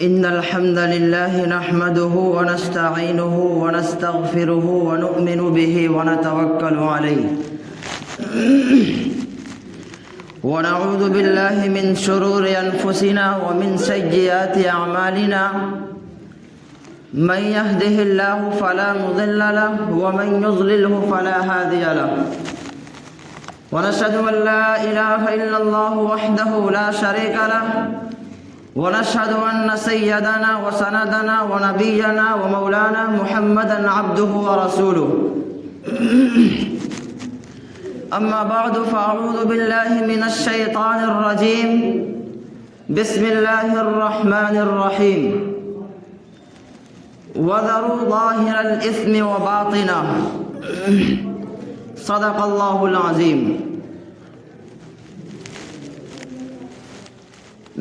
إن الحمد لله نحمده ونستعينه ونستغفره ونؤمن به ونتوكل عليه ونعوذ بالله من شرور أنفسنا ومن سيئات أعمالنا من يهده الله فلا مضل له ومن يضلله فلا هادي له ونشهد أن لا إله إلا الله وحده لا شريك له ونشهد أن سيدنا وسندنا ونبينا ومولانا محمدا عبده ورسوله أما بعد فأعوذ بالله من الشيطان الرجيم بسم الله الرحمن الرحيم وذروا ظاهر الإثم وباطنه صدق الله العظيم.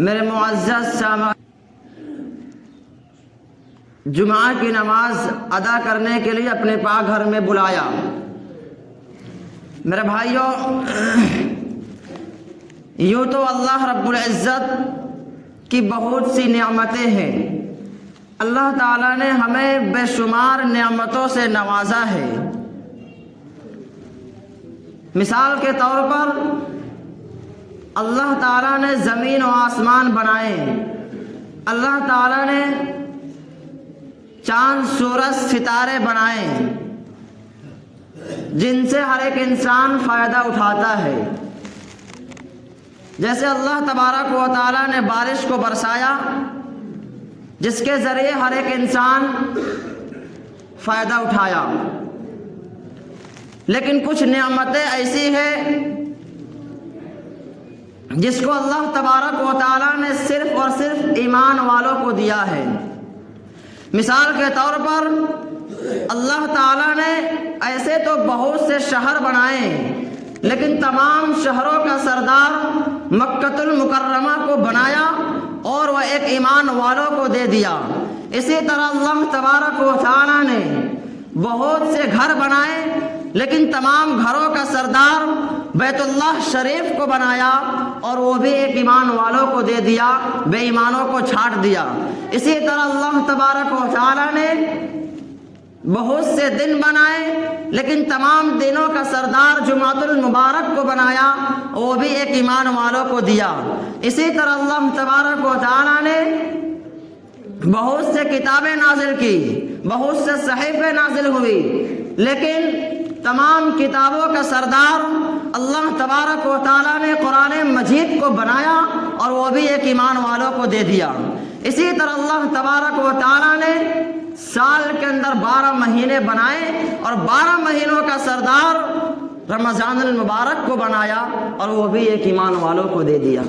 میرے معزز سامعین، جمعہ کی نماز ادا کرنے کے لیے اپنے پاک گھر میں بلایا. میرے بھائیوں، یوں تو اللہ رب العزت کی بہت سی نعمتیں ہیں. اللہ تعالیٰ نے ہمیں بے شمار نعمتوں سے نوازا ہے. مثال کے طور پر اللہ تعالیٰ نے زمین و آسمان بنائے. اللہ تعالیٰ نے چاند سورج ستارے بنائے جن سے ہر ایک انسان فائدہ اٹھاتا ہے. جیسے اللہ تبارک و تعالیٰ نے بارش کو برسایا جس کے ذریعے ہر ایک انسان فائدہ اٹھایا. لیکن کچھ نعمتیں ایسی ہیں جس کو اللہ تبارک و تعالیٰ نے صرف اور صرف ایمان والوں کو دیا ہے. مثال کے طور پر اللہ تعالیٰ نے ایسے تو بہت سے شہر بنائے لیکن تمام شہروں کا سردار مکۃ المکرمہ کو بنایا اور وہ ایک ایمان والوں کو دے دیا. اسی طرح اللہ تبارک و تعالیٰ نے بہت سے گھر بنائے لیکن تمام گھروں کا سردار بیت اللہ شریف کو بنایا اور وہ بھی ایک ایمان والوں کو دے دیا، بے ایمانوں کو چھاٹ دیا. اسی طرح اللہ تبارک و تعالیٰ نے بہت سے دن بنائے لیکن تمام دنوں کا سردار جمعۃ المبارک کو بنایا، وہ بھی ایک ایمان والوں کو دیا. اسی طرح اللہ تبارک و تعالیٰ نے بہت سے کتابیں نازل کی، بہت سے صحیفے نازل ہوئی، لیکن تمام کتابوں کا سردار اللہ تبارک و تعالیٰ نے قرآن مجید کو بنایا اور وہ بھی ایک ایمان والوں کو دے دیا. اسی طرح اللہ تبارک و تعالیٰ نے سال کے اندر 12 مہینے بنائے اور 12 مہینوں کا سردار رمضان المبارک کو بنایا اور وہ بھی ایک ایمان والوں کو دے دیا.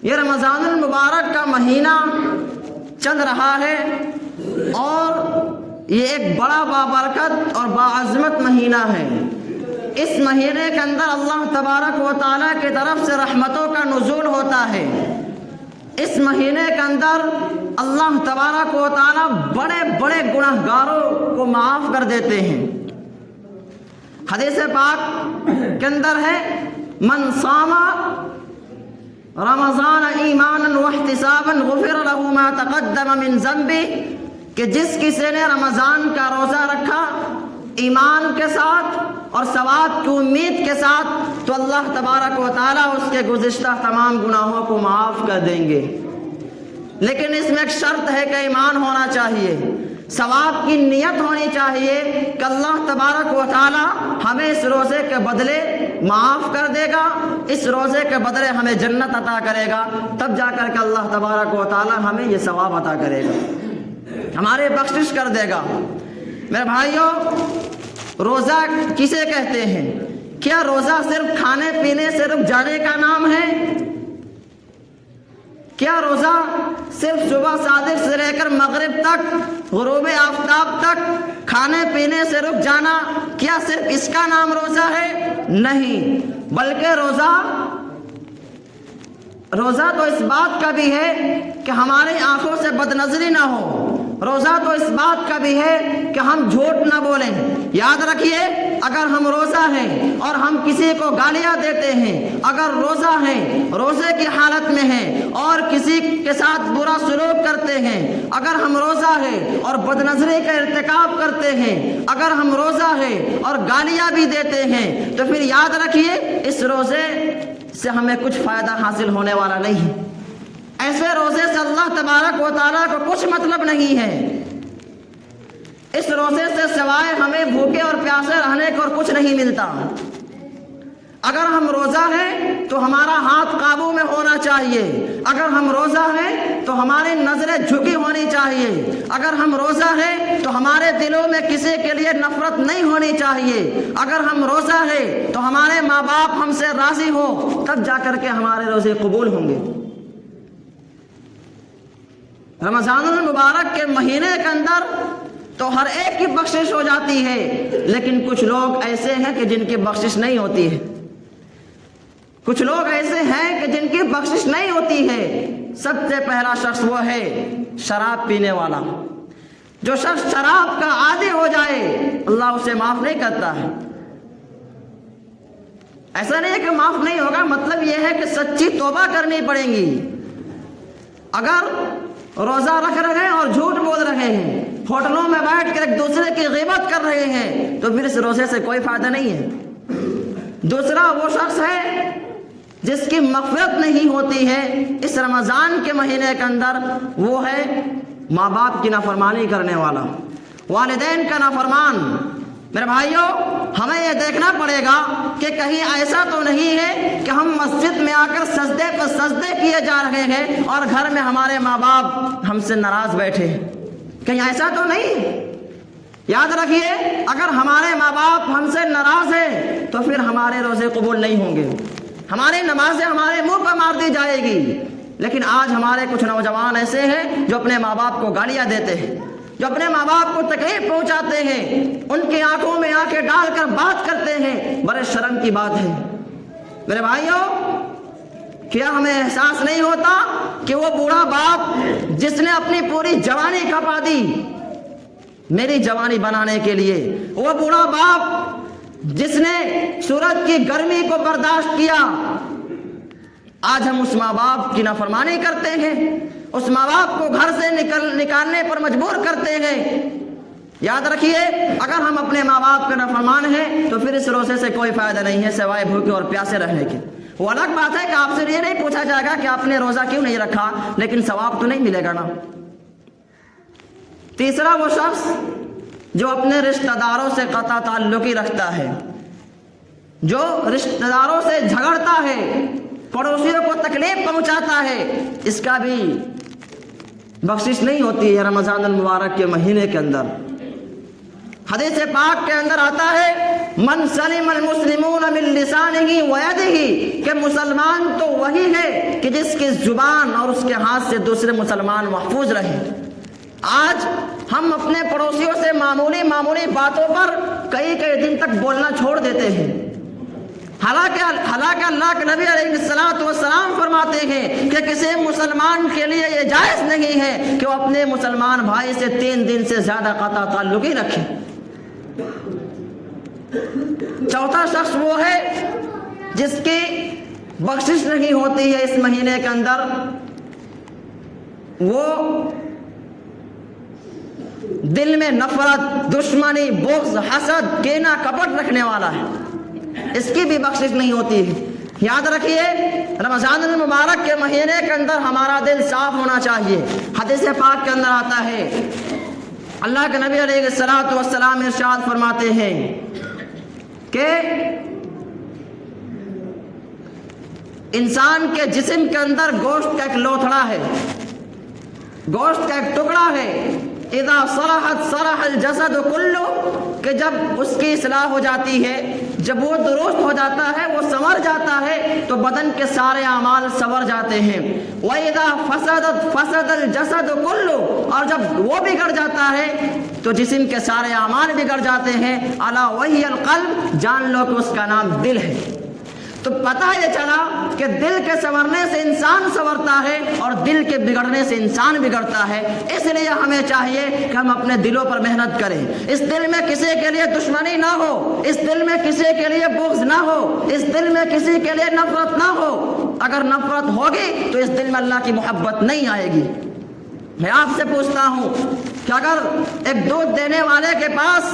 یہ رمضان المبارک کا مہینہ چل رہا ہے اور یہ ایک بڑا بابرکت اور باعظمت مہینہ ہے. اس مہینے کے اندر اللہ تبارک و تعالیٰ کی طرف سے رحمتوں کا نزول ہوتا ہے. اس مہینے کے اندر اللہ تبارک و تعالیٰ بڑے بڑے گناہ گاروں کو معاف کر دیتے ہیں. حدیث پاک کے اندر ہے من صام رمضان ایمانا واحتسابا غفر له ما تقدم من ذنبه، کہ جس کسی نے رمضان کا روزہ رکھا ایمان کے ساتھ اور ثواب کی امید کے ساتھ تو اللہ تبارک و تعالیٰ اس کے گزشتہ تمام گناہوں کو معاف کر دیں گے. لیکن اس میں ایک شرط ہے کہ ایمان ہونا چاہیے، ثواب کی نیت ہونی چاہیے کہ اللہ تبارک و تعالیٰ ہمیں اس روزے کے بدلے معاف کر دے گا، اس روزے کے بدلے ہمیں جنت عطا کرے گا، تب جا کر کے اللہ تبارک و تعالیٰ ہمیں یہ ثواب عطا کرے گا، ہمارے بخشش کر دے گا. میرے بھائیوں، روزہ کسے کہتے ہیں؟ کیا روزہ صرف کھانے پینے سے رک جانے کا نام ہے؟ کیا روزہ صرف صبح صادق سے لے کر مغرب تک، غروب آفتاب تک کھانے پینے سے رک جانا، کیا صرف اس کا نام روزہ ہے؟ نہیں، بلکہ روزہ تو اس بات کا بھی ہے کہ ہماری آنکھوں سے بد نظری نہ ہو. روزہ تو اس بات کا بھی ہے کہ ہم جھوٹ نہ بولیں. یاد رکھیے اگر ہم روزہ ہیں اور ہم کسی کو گالیاں دیتے ہیں، اگر روزہ ہیں روزے کی حالت میں ہیں اور کسی کے ساتھ برا سلوک کرتے ہیں، اگر ہم روزہ ہیں اور بد نظری کا ارتکاب کرتے ہیں، اگر ہم روزہ ہیں اور گالیاں بھی دیتے ہیں، تو پھر یاد رکھیے اس روزے سے ہمیں کچھ فائدہ حاصل ہونے والا نہیں ہے۔ ایسے روزے سے اللہ تبارک و تعالیٰ کو کچھ مطلب نہیں ہے۔ اس روزے سے سوائے ہمیں بھوکے اور پیاسے رہنے کو اور کچھ نہیں ملتا۔ اگر ہم روزہ ہیں تو ہمارا ہاتھ قابو میں ہونا چاہیے، اگر ہم روزہ ہیں تو ہماری نظریں جھکی ہونی چاہیے، اگر ہم روزہ ہیں تو ہمارے دلوں میں کسی کے لیے نفرت نہیں ہونی چاہیے، اگر ہم روزہ ہیں تو ہمارے ماں باپ ہم سے راضی ہوں، تب جا کر کے ہمارے روزے قبول ہوں گے۔ رمضان المبارک کے مہینے کے اندر تو ہر ایک کی بخشش ہو جاتی ہے، لیکن کچھ لوگ ایسے ہیں کہ جن کی بخشش نہیں ہوتی ہے۔ کچھ لوگ ایسے ہیں کہ جن کی بخشش نہیں ہوتی ہے۔ سب سے پہلا شخص وہ ہے شراب پینے والا۔ جو شخص شراب کا عادی ہو جائے اللہ اسے معاف نہیں کرتا ہے۔ ایسا نہیں ہے کہ معاف نہیں ہوگا، مطلب یہ ہے کہ سچی توبہ کرنی پڑے گی۔ اگر روزہ رکھ رہے ہیں اور جھوٹ بول رہے ہیں، ہوٹلوں میں بیٹھ کر ایک دوسرے کی غیبت کر رہے ہیں، تو پھر اس روزے سے کوئی فائدہ نہیں ہے۔ دوسرا وہ شخص ہے جس کی مغفرت نہیں ہوتی ہے اس رمضان کے مہینے کے اندر، وہ ہے ماں باپ کی نافرمانی کرنے والا، والدین کا نافرمان۔ میرے بھائیوں، ہمیں یہ دیکھنا پڑے گا کہ کہیں ایسا تو نہیں ہے کہ ہم مسجد میں آ کر سجدے پر سجدے کیے جا رہے ہیں اور گھر میں ہمارے ماں باپ ہم سے ناراض بیٹھے ہیں، کہیں ایسا تو نہیں۔ یاد رکھیے، اگر ہمارے ماں باپ ہم سے ناراض ہیں تو پھر ہمارے روزے قبول نہیں ہوں گے، ہماری نمازیں ہمارے منہ پر مار دی جائے گی۔ لیکن آج ہمارے کچھ نوجوان ایسے ہیں جو اپنے ماں باپ کو گالیاں دیتے ہیں، جو اپنے ماں باپ کو تکلیف پہنچاتے ہیں، ان کی آنکھوں میں آنکھیں ڈال کر بات کرتے ہیں۔ بڑے شرم کی بات ہے۔ میرے بھائیوں، کیا ہمیں احساس نہیں ہوتا کہ وہ بوڑھا باپ جس نے اپنی پوری جوانی کھپا دی میری جوانی بنانے کے لیے، وہ بوڑھا باپ جس نے سورج کی گرمی کو برداشت کیا، آج ہم اس ماں باپ کی نافرمانی کرتے ہیں، اس ماں باپ کو گھر سے نکالنے پر مجبور کرتے ہیں۔ یاد رکھیے، اگر ہم اپنے ماں باپ کے نافرمان ہیں تو پھر اس روزے سے کوئی فائدہ نہیں ہے سوائے بھوکے اور پیاسے رہنے کے۔ وہ الگ بات ہے کہ آپ سے یہ نہیں پوچھا جائے گا کہ آپ نے روزہ کیوں نہیں رکھا، لیکن ثواب تو نہیں ملے گا نا۔ تیسرا وہ شخص جو اپنے رشتہ داروں سے قطع تعلقی رکھتا ہے، جو رشتہ داروں سے جھگڑتا ہے، پڑوسیوں کو تکلیف پہنچاتا ہے، اس کا بھی بخشش نہیں ہوتی ہے رمضان المبارک کے مہینے کے اندر۔ حدیث پاک کے اندر آتا ہے من سلم المسلمون من لسانہ ویدہ، کہ مسلمان تو وہی ہے کہ جس کی زبان اور اس کے ہاتھ سے دوسرے مسلمان محفوظ رہے۔ آج ہم اپنے پڑوسیوں سے معمولی باتوں پر کئی دن تک بولنا چھوڑ دیتے ہیں، حالانکہ اللہ کے نبی علیہ الصلوۃ والسلام فرماتے ہیں کہ کسی مسلمان کے لیے یہ جائز نہیں ہے کہ وہ اپنے مسلمان بھائی سے 3 دن سے زیادہ قطع تعلقی رکھے۔ چوتھا شخص وہ ہے جس کی بخشش نہیں ہوتی ہے اس مہینے کے اندر، وہ دل میں نفرت، دشمنی، بغض، حسد، کینہ، کپٹ رکھنے والا ہے، اس کی بھی بخشش نہیں ہوتی ہے۔ یاد رکھیے، رمضان المبارک کے مہینے کے اندر ہمارا دل صاف ہونا چاہیے۔ حدیث پاک کے اندر آتا ہے، اللہ کے نبی علیہ الصلوۃ والسلام ارشاد فرماتے ہیں کہ انسان کے جسم کے اندر گوشت کا ایک لوتھڑا ہے، گوشت کا ایک ٹکڑا ہے، اذا صلحت صلح الجسد کلہ، کہ جب اس کی اصلاح ہو جاتی ہے، جب وہ درست ہو جاتا ہے، وہ سنور جاتا ہے، تو بدن کے سارے اعمال سنور جاتے ہیں۔ وَإِذَا فَسَدَتْ فَسَدَ الْجَسَدُ كُلُّهُ، اور جب وہ بگڑ جاتا ہے تو جسم کے سارے اعمال بگڑ جاتے ہیں۔ الا وہی القلب، جان لو کہ اس کا نام دل ہے۔ تو پتہ یہ چلا کہ دل کے سنورنے سے انسان سنورتا ہے اور دل کے بگڑنے سے انسان بگڑتا ہے۔ اس لیے ہمیں چاہیے کہ ہم اپنے دلوں پر محنت کریں، اس دل میں کسی کے لیے دشمنی نہ ہو، اس دل میں کسی کے لیے بغض نہ ہو، اس دل میں کسی کے لیے نفرت نہ ہو۔ اگر نفرت ہوگی تو اس دل میں اللہ کی محبت نہیں آئے گی۔ میں آپ سے پوچھتا ہوں کہ اگر ایک دودھ دینے والے کے پاس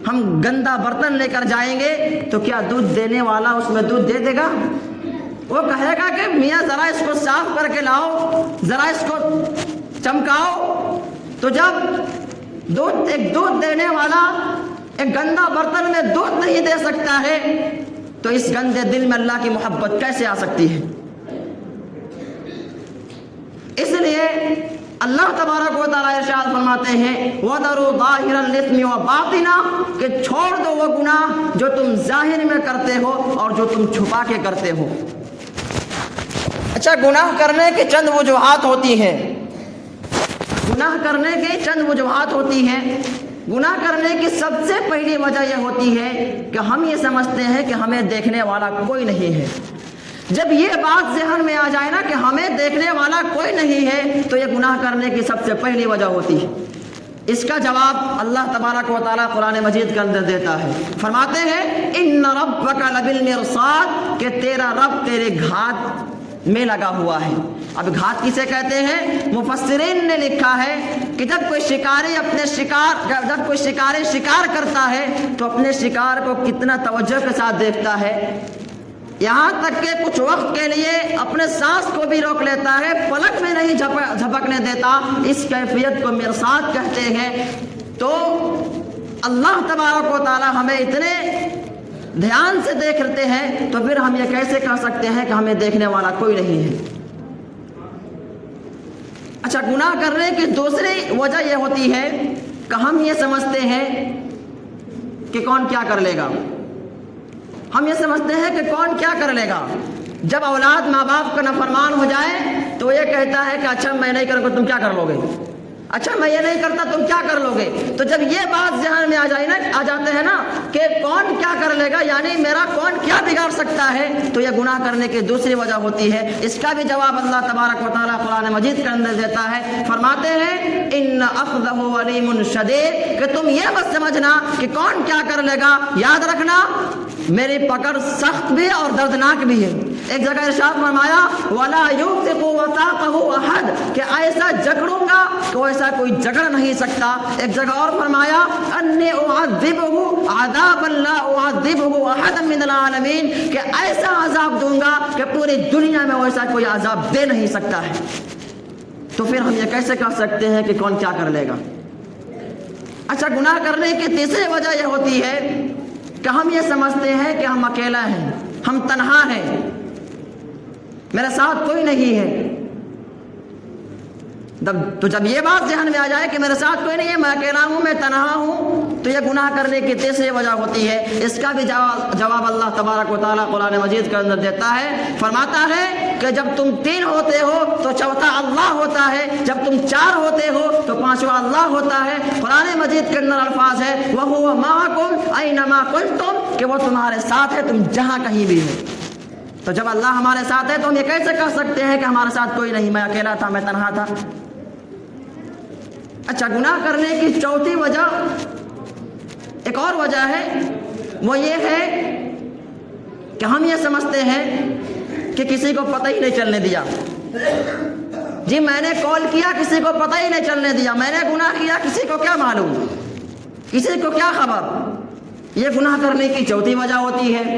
ہم گندا برتن لے کر جائیں گے تو کیا دودھ دینے والا اس میں دودھ دے دے گا؟ وہ کہے گا کہ میاں ذرا اس کو صاف کر کے لاؤ، ذرا اس کو چمکاؤ۔ تو جب ایک دودھ دینے والا ایک گندا برتن میں دودھ نہیں دے سکتا ہے تو اس گندے دل میں اللہ کی محبت کیسے آ سکتی ہے؟ اس لیے اللہ تبارک و تعالیٰ ارشاد فرماتے ہیں وَذَرُوا ظَاهِرَ الْإِثْمِ وَبَاطِنَهُ کہ چھوڑ دو وہ گناہ جو تم ظاہر میں کرتے ہو اور جو تم چھپا کے کرتے ہو۔ اچھا، گناہ کرنے کی چند وجوہات ہوتی ہیں، گناہ کرنے کی چند وجوہات ہوتی ہیں۔ گناہ کرنے کی سب سے پہلی وجہ یہ ہوتی ہے کہ ہم یہ سمجھتے ہیں کہ ہمیں دیکھنے والا کوئی نہیں ہے۔ جب یہ بات ذہن میں آ جائے نا کہ ہمیں دیکھنے والا کوئی نہیں ہے تو یہ گناہ کرنے کی سب سے پہلی وجہ ہوتی ہے۔ اس کا جواب اللہ تبارک و تعالیٰ قرآن مجید کے اندر دیتا ہے، فرماتے ہیں ان ربک لبالمرصاد کہ تیرا رب تیرے گھات میں لگا ہوا ہے۔ اب گھات کسے کہتے ہیں؟ مفسرین نے لکھا ہے کہ جب کوئی شکاری جب کوئی شکاری شکار کرتا ہے تو اپنے شکار کو کتنا توجہ کے ساتھ دیکھتا ہے، یہاں تک کہ کچھ وقت کے لیے اپنے سانس کو بھی روک لیتا ہے، پلک میں نہیں جھپکنے دیتا۔ اس کیفیت کو مرصاد کہتے ہیں۔ تو اللہ تبارک و تعالی ہمیں اتنے دھیان سے دیکھتے ہیں تو پھر ہم یہ کیسے کہہ سکتے ہیں کہ ہمیں دیکھنے والا کوئی نہیں ہے؟ اچھا، گناہ کرنے کی دوسری وجہ یہ ہوتی ہے کہ ہم یہ سمجھتے ہیں کہ کون کیا کر لے گا۔ ہم یہ سمجھتے ہیں کہ کون کیا کر لے گا۔ جب اولاد ماں باپ کا نافرمان ہو جائے تو یہ کہتا ہے کہ اچھا میں نہیں کروں گا، تم کیا کر لو گے؟ اچھا میں یہ نہیں کرتا، تم کیا کر لو گے؟ تو جب یہ بات ذہن میں آ جاتے ہیں نا کہ کون کیا کر لے گا، یعنی میرا کون کیا بگاڑ سکتا ہے، تو یہ گناہ کرنے کی دوسری وجہ ہوتی ہے۔ اس کا بھی جواب اللہ تبارک و تعالیٰ قرآن مجید کے اندر دیتا ہے، فرماتے ہیں ان اخذہ علیم شدید کہ تم یہ مت سمجھنا کہ کون کیا کر لے گا، یاد رکھنا میری پکڑ سخت بھی اور دردناک بھی ہے۔ ایک جگہ ارشاد فرمایا وَلَا يُوثِقُ وَثَاقَهُ أَحَدٌ کہ ایسا جکڑوں گا تو ایسا کوئی جکڑ نہیں سکتا۔ ایک جگہ اور فرمایا أَنِّي أُعَذِّبُهُ عَذَابًا لَا أُعَذِّبُهُ أَحَدًا مِّنَ الْعَالَمِينَ کہ ایسا عذاب دوں گا کہ پوری دنیا میں ویسا کوئی عذاب دے نہیں سکتا ہے۔ تو پھر ہم یہ کیسے کہہ سکتے ہیں کہ کون کیا کر لے گا؟ اچھا، گناہ کرنے کی تیسری وجہ یہ ہوتی ہے کہ ہم یہ سمجھتے ہیں کہ ہم اکیلا ہیں، ہم تنہا ہیں، میرے ساتھ کوئی نہیں ہے۔ تو جب یہ بات ذہن میں آ جائے کہ میرے ساتھ کوئی نہیں ہے، میں اکیلا ہوں، میں تنہا ہوں، تو یہ گناہ کرنے کی تیسری وجہ ہوتی ہے۔ اس کا بھی جواب اللہ تبارک و تعالیٰ قرآن مجید کے اندر دیتا ہے، فرماتا ہے کہ جب تم 3 ہوتے ہو تو چوتھا اللہ ہوتا ہے، جب تم 4 ہوتے ہو تو 5واں اللہ ہوتا ہے۔ قرآن مجید کے اندر الفاظ ہے وَهُوَ مَعَكُمْ أَيْنَمَا كُنتُمْ کہ وہ تمہارے ساتھ ہے، تم جہاں کہیں بھی ہو۔ تو جب اللہ ہمارے ساتھ ہے تو ہم یہ کیسے کہہ سکتے ہیں کہ ہمارے ساتھ کوئی نہیں، میں اکیلا تھا، میں تنہا تھا؟ اچھا، گناہ کرنے کی چوتھی وجہ ایک اور وجہ ہے، وہ یہ ہے کہ ہم یہ سمجھتے ہیں کہ کسی کو پتہ ہی نہیں چلنے دیا۔ جی میں نے کال کیا، کسی کو پتہ ہی نہیں چلنے دیا، میں نے گناہ کیا، کسی کو کیا معلوم، کسی کو کیا خبر؟ یہ گناہ کرنے کی چوتھی وجہ ہوتی ہے۔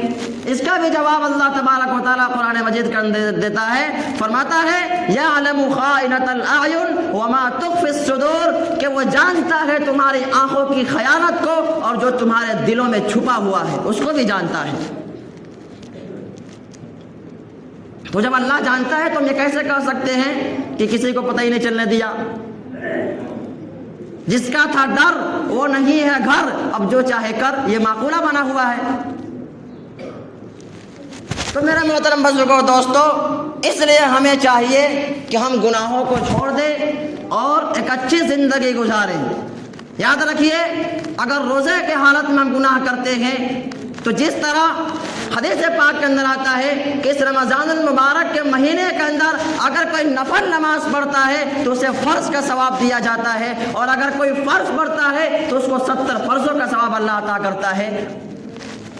اس کا بھی جواب اللہ تبارک و تعالیٰ قرآن مجید کے اندر دیتا ہے، فرماتا ہے یعلم خائنۃ الاعین وما تخفی الصدور کہ وہ جانتا ہے تمہاری آنکھوں کی خیانت کو اور جو تمہارے دلوں میں چھپا ہوا ہے اس کو بھی جانتا ہے۔ تو جب اللہ جانتا ہے تو ہم یہ کیسے کہہ سکتے ہیں کہ کسی کو پتہ ہی نہیں چلنے دیا؟ جس کا تھا ڈر وہ نہیں ہے گھر، اب جو چاہے کر، یہ معقولہ بنا ہوا ہے۔ تو میرے محترم بزرگوں دوستو، اس لیے ہمیں چاہیے کہ ہم گناہوں کو چھوڑ دیں اور ایک اچھی زندگی گزاریں۔ یاد رکھیے، اگر روزے کے حالت میں ہم گناہ کرتے ہیں تو جس طرح حدیث پاک کے اندر آتا ہے کہ اس رمضان المبارک کے مہینے کے اندر اگر کوئی نفل نماز پڑھتا ہے تو اسے فرض کا ثواب دیا جاتا ہے، اور اگر کوئی فرض پڑھتا ہے تو اس کو 70 فرضوں کا ثواب اللہ عطا کرتا ہے۔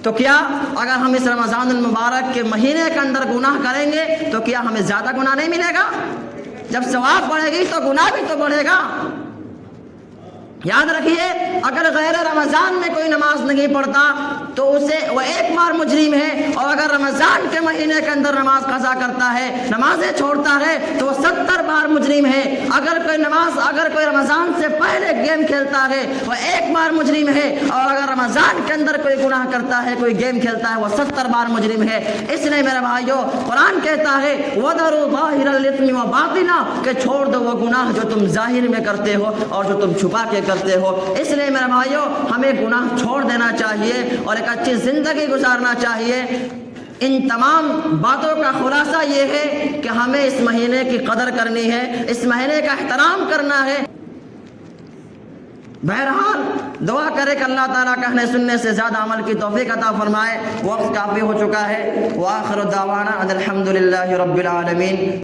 تو کیا اگر ہم اس رمضان المبارک کے مہینے کے اندر گناہ کریں گے تو کیا ہمیں زیادہ گناہ نہیں ملے گا؟ جب ثواب بڑھے گی تو گناہ بھی تو بڑھے گا۔ یاد رکھیے، اگر غیر رمضان میں کوئی نماز نہیں پڑھتا تو اسے وہ ایک بار مجرم ہے، اور اگر رمضان کے مہینے کے اندر نماز قضا کرتا ہے، نمازیں چھوڑتا ہے، تو وہ 70 بار مجرم ہے۔ اگر کوئی رمضان سے پہلے گیم کھیلتا ہے وہ ایک بار مجرم ہے، اور اگر رمضان کے اندر کوئی گناہ کرتا ہے، کوئی گیم کھیلتا ہے، وہ 70 بار مجرم ہے۔ اس لیے میرے بھائیو، قرآن کہتا ہے وَذَرُوا ظَاهِرَ الْإِثْمِ وَبَاطِنَهُ کہ چھوڑ دو وہ گناہ جو تم ظاہر میں کرتے ہو اور جو تم چھپا کے کرتے ہو۔ اس لیے میرے بھائیو، ہمیں گناہ چھوڑ دینا چاہیے اور ایک اچھی زندگی گزارنا چاہیے۔ ان تمام باتوں کا خلاصہ یہ ہے کہ ہمیں اس مہینے کی قدر کرنی ہے، اس مہینے کا احترام کرنا ہے۔ بہرحال دعا کرے کہ اللہ تعالیٰ کہنے سننے سے زیادہ عمل کی توفیق عطا فرمائے۔ وقت کافی ہو چکا ہے۔ وآخر دعوانا ان الحمد للہ رب العالمین۔